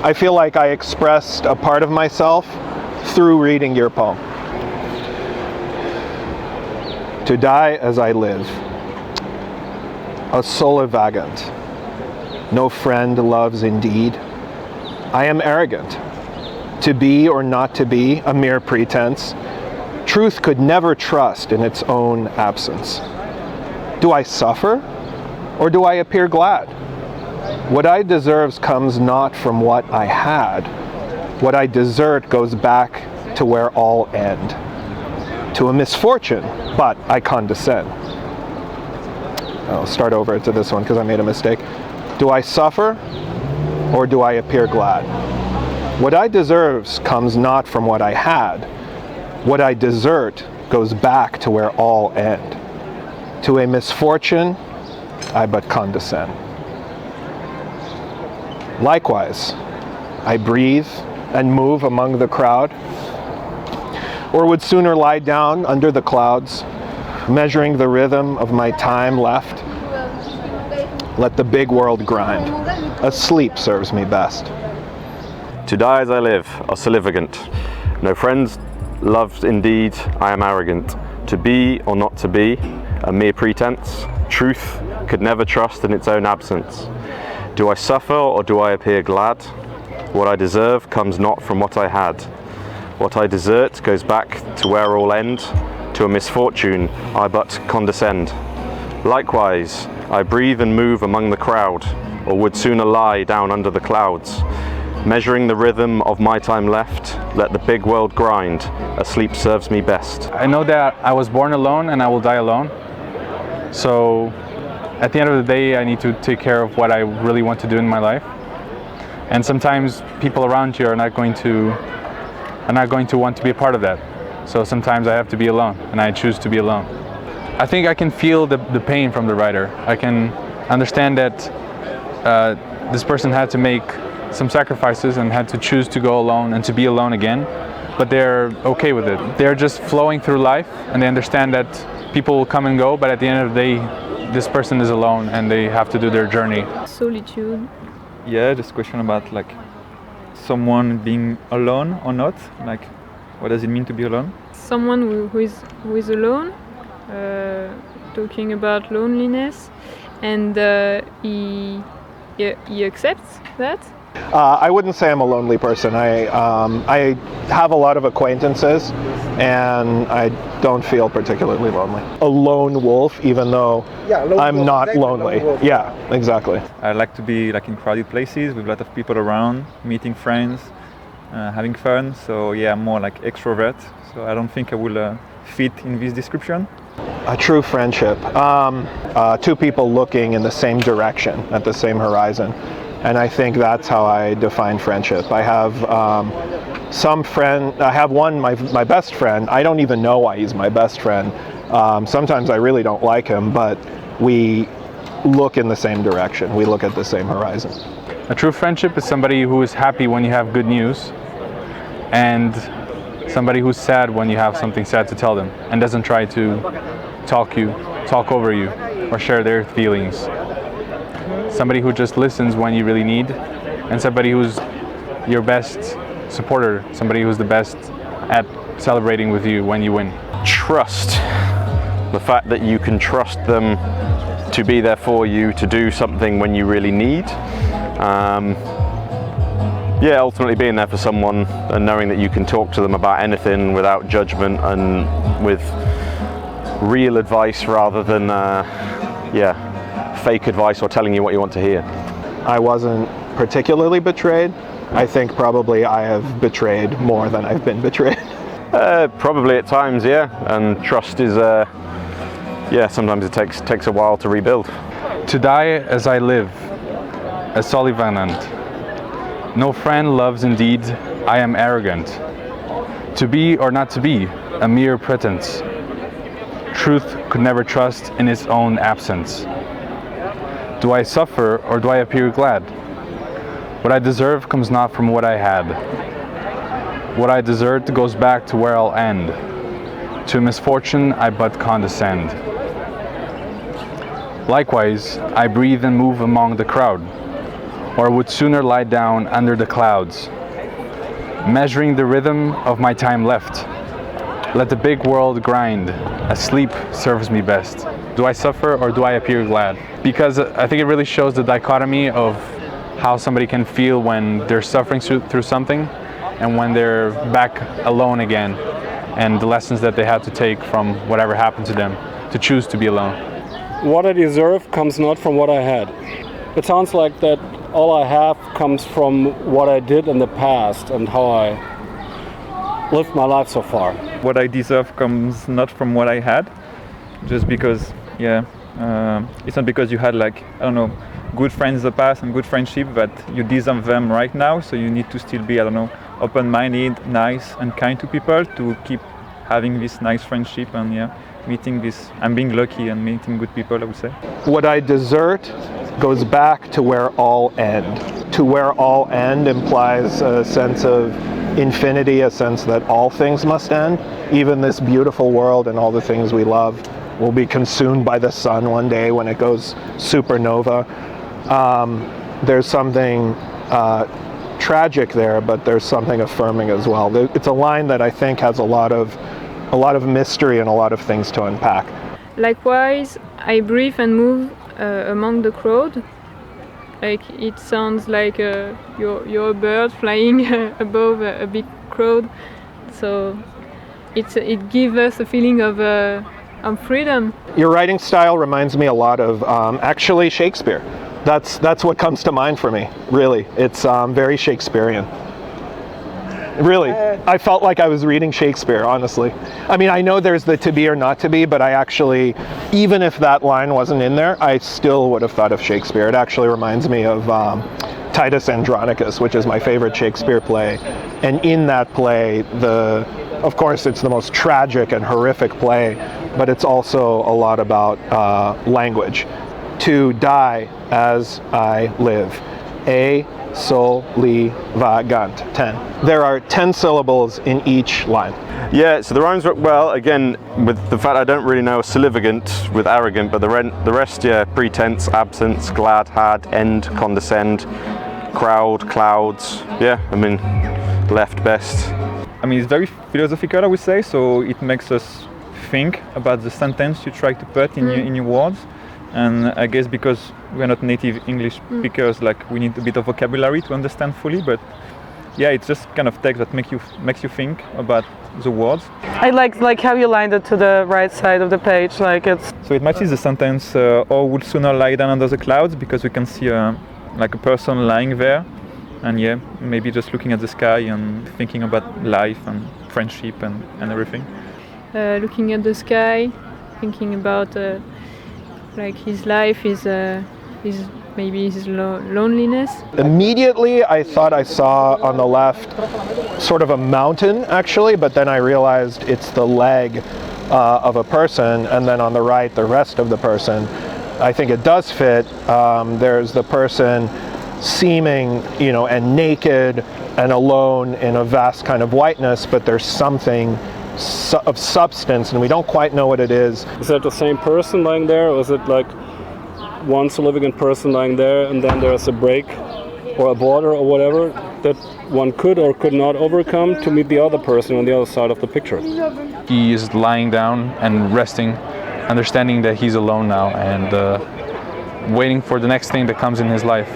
I feel like I expressed a part of myself through reading your poem. To die as I live. A Solivagant. No friend loves indeed. I am arrogant. To be or not to be, a mere pretense. Truth could never trust in its own absence. Do I suffer, or do I appear glad? What I deserve comes not from what I had. What I desert goes back to where all end. To a misfortune, but I condescend. I'll start over to this one because I made a mistake. Do I suffer, or do I appear glad? What I deserve comes not from what I had. What I desert goes back to where all end. To a misfortune, I but condescend. Likewise, I breathe and move among the crowd, or would sooner lie down under the clouds, measuring the rhythm of my time left. Let the big world grind. Asleep serves me best. To die as I live, a Solivagant. No friends loved indeed, I am arrogant. To be or not to be, a mere pretense. Truth could never trust in its own absence. Do I suffer or do I appear glad? What I deserve comes not from what I had. What I desert goes back to where all end. To a misfortune, I but condescend. Likewise, I breathe and move among the crowd, or would sooner lie down under the clouds. Measuring the rhythm of my time left, let the big world grind, asleep serves me best. I know that I was born alone and I will die alone. So at the end of the day, I need to take care of what I really want to do in my life. And sometimes people around you are not going to want to be a part of that. So sometimes I have to be alone, and I choose to be alone. I think I can feel the pain from the writer. I can understand that this person had to make some sacrifices and had to choose to go alone and to be alone again, but they're okay with it. They're just flowing through life, and they understand that people will come and go, but at the end of the day, this person is alone and they have to do their journey. Solitude. Yeah, this question about like someone being alone or not, like what does it mean to be alone? Someone who is alone, talking about loneliness, and he accepts that. I wouldn't say I'm a lonely person. I have a lot of acquaintances, and I don't feel particularly lonely. A lone wolf, even though I'm not lonely. Yeah, exactly. I like to be like in crowded places with a lot of people around, meeting friends, having fun. So yeah, I'm more like extrovert. So I don't think I will fit in this description. A true friendship. Two people looking in the same direction at the same horizon. And I think that's how I define friendship. I have my best friend. I don't even know why he's my best friend. Sometimes I really don't like him, but we look in the same direction. We look at the same horizon. A true friendship is somebody who is happy when you have good news, and somebody who's sad when you have something sad to tell them, and doesn't try to talk over you, or share their feelings. Somebody who just listens when you really need, and somebody who's your best supporter, somebody who's the best at celebrating with you when you win. Trust. The fact that you can trust them to be there for you, to do something when you really need. Yeah, ultimately being there for someone and knowing that you can talk to them about anything without judgment and with real advice rather than fake advice or telling you what you want to hear. I wasn't particularly betrayed. I think probably I have betrayed more than I've been betrayed. Probably at times, yeah. And trust is, sometimes it takes a while to rebuild. To die as I live, a Solivagant. No friend loves indeed, I am arrogant. To be or not to be, a mere pretence. Truth could never trust in its own absence. Do I suffer or do I appear glad? What I deserve comes not from what I had. What I desert goes back to where I'll end. To misfortune I but condescend. Likewise, I breathe and move among the crowd, or would sooner lie down under the clouds, measuring the rhythm of my time left. Let the big world grind, as sleep serves me best. Do I suffer or do I appear glad? Because I think it really shows the dichotomy of how somebody can feel when they're suffering through something and when they're back alone again, and the lessons that they had to take from whatever happened to them to choose to be alone. What I deserve comes not from what I had. It sounds like that all I have comes from what I did in the past and how I lived my life so far. What I deserve comes not from what I had, just because, it's not because you had like, I don't know, good friends in the past and good friendship that you deserve them right now. So you need to still be, I don't know, open-minded, nice and kind to people to keep having this nice friendship and meeting this. I'm being lucky and meeting good people, I would say. What I desert goes back to where all end. To where all end implies a sense of infinity, a sense that all things must end. Even this beautiful world and all the things we love will be consumed by the sun one day when it goes supernova. There's something tragic there, but there's something affirming as well. It's a line that I think has a lot of mystery and a lot of things to unpack. Likewise, I breathe and move among the crowd. Like it sounds like you're a bird flying above a big crowd. So it gives us a feeling of freedom. Your writing style reminds me a lot of actually Shakespeare. That's what comes to mind for me, really. It's very Shakespearean. Really, I felt like I was reading Shakespeare, honestly. I mean, I know there's the to be or not to be, but I actually, even if that line wasn't in there, I still would have thought of Shakespeare. It actually reminds me of Titus Andronicus, which is my favorite Shakespeare play. And in that play, of course, it's the most tragic and horrific play, but it's also a lot about language. To die as I live. A Solivagant. 10. There are 10 syllables in each line. Yeah, so the rhymes work well. Again, with the fact I don't really know Solivagant with arrogant, but the rest, pretence, absence, glad, had, end, condescend, crowd, clouds. Yeah, I mean, left, best. I mean, it's very philosophical, I would say, so it makes us think about the sentence you try to put in your words. And I guess because we're not native English speakers, like we need a bit of vocabulary to understand fully, but it's just kind of text that makes you think about the words. I like how you lined it to the right side of the page, like it's... So it matches the sentence, or would sooner lie down under the clouds, because we can see like a person lying there, and maybe just looking at the sky and thinking about life and friendship and everything. Looking at the sky, thinking about like his life, his loneliness. Immediately, I thought I saw on the left sort of a mountain, actually, but then I realized it's the leg of a person, and then on the right, the rest of the person. I think it does fit. There's the person seeming, and naked and alone in a vast kind of whiteness, but there's something of substance, and we don't quite know what it is. Is that the same person lying there, or is it like one Solivagant person lying there, and then there's a break or a border or whatever that one could or could not overcome to meet the other person on the other side of the picture? He is lying down and resting, understanding that he's alone now, and waiting for the next thing that comes in his life.